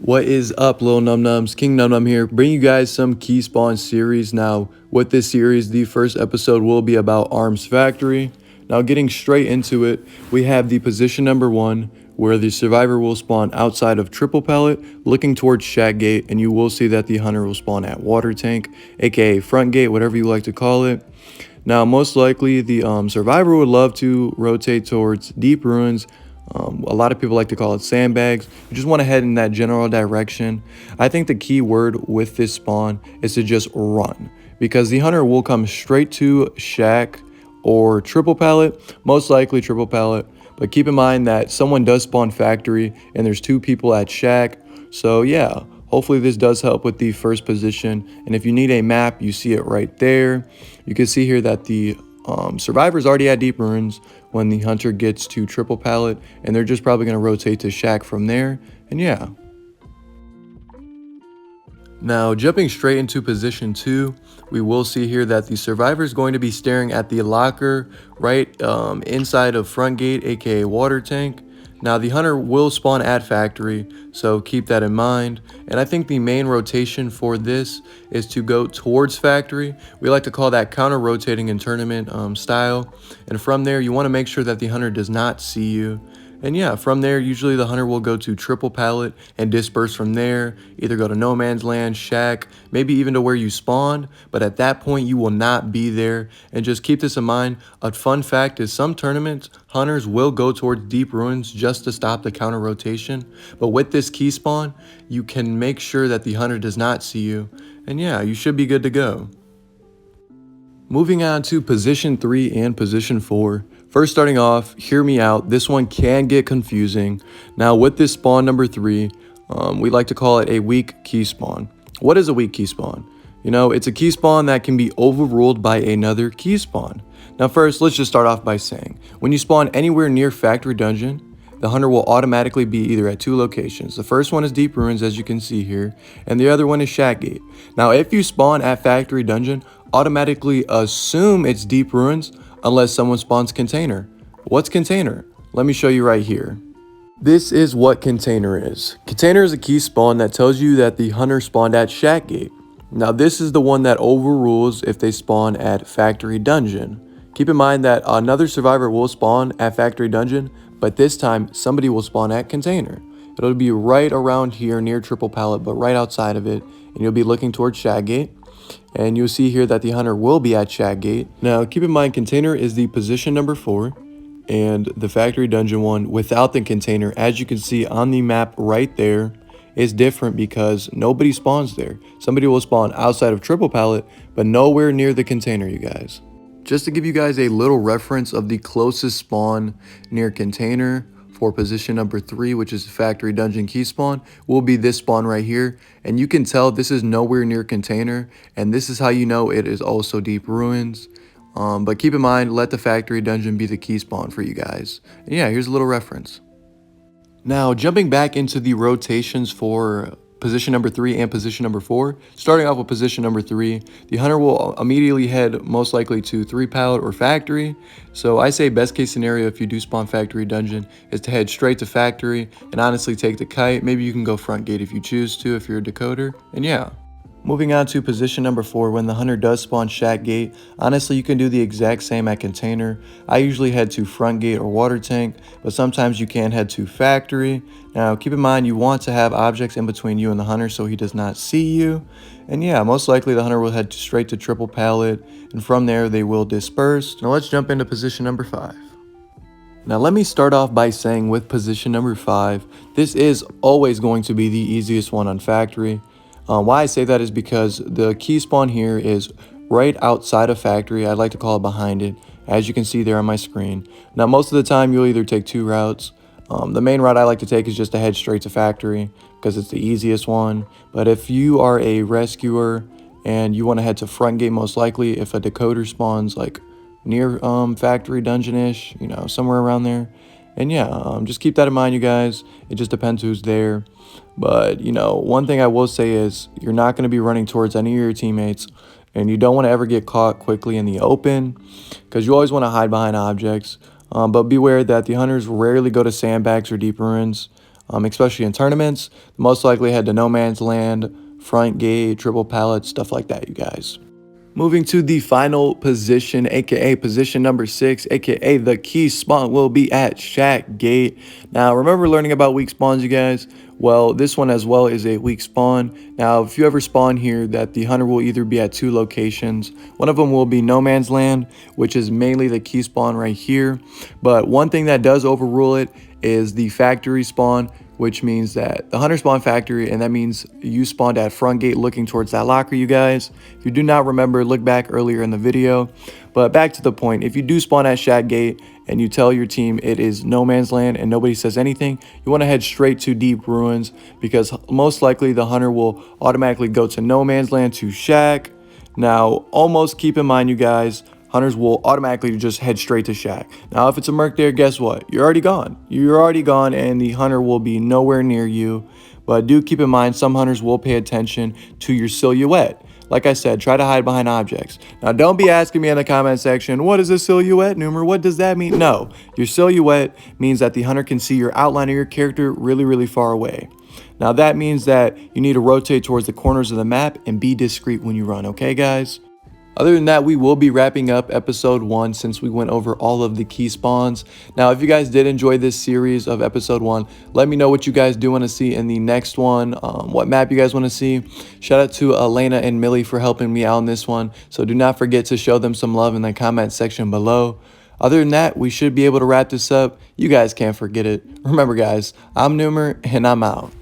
What is up, little num-nums? King Num-Num here, bringing you guys some Key Spawn series. Now, with this series, the first episode will be about Arms Factory. Now, getting straight into it, we have the position number 1, where the survivor will spawn outside of Triple Pellet, looking towards Shack Gate, and you will see that the hunter will spawn at Water Tank, aka Front Gate, whatever you like to call it. Now, most likely, the survivor would love to rotate towards Deep Ruins. A lot of people like to call it sandbags. You just want to head in that general direction. I think the key word with this spawn is to just run, because the hunter will come straight to Shack or Triple Pallet, most likely Triple Pallet. But keep in mind that someone does spawn Factory and there's 2 people at Shack. So yeah, hopefully this does help with the first position. And if you need a map, you see it right there. You can see here that the survivor's already at Deep Ruins when the hunter gets to Triple Pallet, and they're just probably going to rotate to Shack from there. And yeah. Now, jumping straight into position 2, we will see here that the survivor is going to be staring at the locker right inside of Front Gate, aka Water Tank. Now, the hunter will spawn at Factory, so keep that in mind. And I think the main rotation for this is to go towards Factory. We like to call that counter-rotating in tournament style. And from there, you want to make sure that the hunter does not see you. And yeah, from there, usually the hunter will go to Triple Pallet and disperse from there. Either go to No Man's Land, Shack, maybe even to where you spawned. But at that point, you will not be there. And just keep this in mind. A fun fact is some tournaments, hunters will go towards Deep Ruins just to stop the counter rotation. But with this key spawn, you can make sure that the hunter does not see you. And yeah, you should be good to go. Moving on to position 3 and position 4. First, starting off, hear me out. This one can get confusing. Now, with this spawn number 3, we like to call it a weak key spawn. What is a weak key spawn? You know, it's a key spawn that can be overruled by another key spawn. Now, first, let's just start off by saying, when you spawn anywhere near Factory Dungeon, the hunter will automatically be either at 2 locations. The first one is Deep Ruins, as you can see here, and the other one is Shack Gate. Now, if you spawn at Factory Dungeon, automatically assume it's Deep Ruins unless someone spawns Container. What's Container? Let me show you right here. This is what Container is. Container is a key spawn that tells you that the hunter spawned at Shack Gate. Now, this is the one that overrules if they spawn at Factory Dungeon. Keep in mind that another survivor will spawn at Factory Dungeon, but this time somebody will spawn at Container. It'll be right around here near Triple Pallet, but right outside of it, and you'll be looking towards Shack Gate. And you'll see here that the hunter will be at Shack Gate. Now, keep in mind, Container is the position number 4, and the Factory Dungeon one without the Container, as you can see on the map right there, is different because nobody spawns there. Somebody will spawn outside of Triple Pallet, but nowhere near the Container, you guys. Just to give you guys a little reference of the closest spawn near Container for position number 3, which is Factory Dungeon key spawn, will be this spawn right here. And you can tell this is nowhere near Container, and this is how you know it is also Deep Ruins. But keep in mind, let the Factory Dungeon be the key spawn for you guys. And yeah, here's a little reference. Now, jumping back into the rotations for position number 3 and position number 4. Starting off with position number 3, the hunter will immediately head most likely to 3 Pallet or Factory. So I say best case scenario if you do spawn Factory Dungeon is to head straight to Factory and honestly take the kite. Maybe you can go Front Gate if you choose to, if you're a decoder. And yeah. Moving on to position number 4, when the hunter does spawn Shack Gate, honestly you can do the exact same at Container. I usually head to Front Gate or Water Tank, but sometimes you can head to Factory. Now keep in mind you want to have objects in between you and the hunter so he does not see you. And yeah, most likely the hunter will head straight to Triple Pallet, and from there they will disperse. Now let's jump into position number 5. Now let me start off by saying with position number 5, this is always going to be the easiest one on Factory. Why I say that is because the key spawn here is right outside of Factory. I like to call it behind it, as you can see there on my screen. Now, most of the time, you'll either take 2 routes. The main route I like to take is just to head straight to Factory because it's the easiest one. But if you are a rescuer and you want to head to Front Gate, most likely, if a decoder spawns like near Factory Dungeon-ish, you know, somewhere around there. And yeah, just keep that in mind, you guys. It just depends who's there. But, you know, one thing I will say is you're not going to be running towards any of your teammates. And you don't want to ever get caught quickly in the open because you always want to hide behind objects. But beware that the hunters rarely go to sandbags or Deep Ruins. especially in tournaments. Most likely head to no man's land, front gate, triple pallet, stuff like that, you guys. Moving to the final position, aka position number 6, aka the key spawn will be at Shack Gate. Now, remember learning about weak spawns, you guys? Well, this one as well is a weak spawn. Now, if you ever spawn here, that the hunter will either be at 2 locations. One of them will be no man's land, which is mainly the key spawn right here. But one thing that does overrule it is the factory spawn, which means that the hunter spawn factory, and that means you spawned at front gate looking towards that locker, you guys. If you do not remember, look back earlier in the video. But back to the point, if you do spawn at Shack Gate and you tell your team it is no man's land and nobody says anything, you want to head straight to Deep Ruins, because most likely the hunter will automatically go to no man's land to Shack. Now, almost keep in mind, you guys, hunters will automatically just head straight to Shack. Now, if it's a merc there, guess what? You're already gone. You're already gone, and the hunter will be nowhere near you. But do keep in mind, some hunters will pay attention to your silhouette. Like I said, try to hide behind objects. Now, don't be asking me in the comment section, what is a silhouette, Numer? What does that mean? No, your silhouette means that the hunter can see your outline of your character really, really far away. Now, that means that you need to rotate towards the corners of the map and be discreet when you run, okay, guys? Other than that, we will be wrapping up episode 1 since we went over all of the key spawns. Now, if you guys did enjoy this series of episode 1, let me know what you guys do want to see in the next one, what map you guys want to see. Shout out to Elena and Millie for helping me out in this one. So do not forget to show them some love in the comment section below. Other than that, we should be able to wrap this up. You guys can't forget it. Remember, guys, I'm Numer, and I'm out.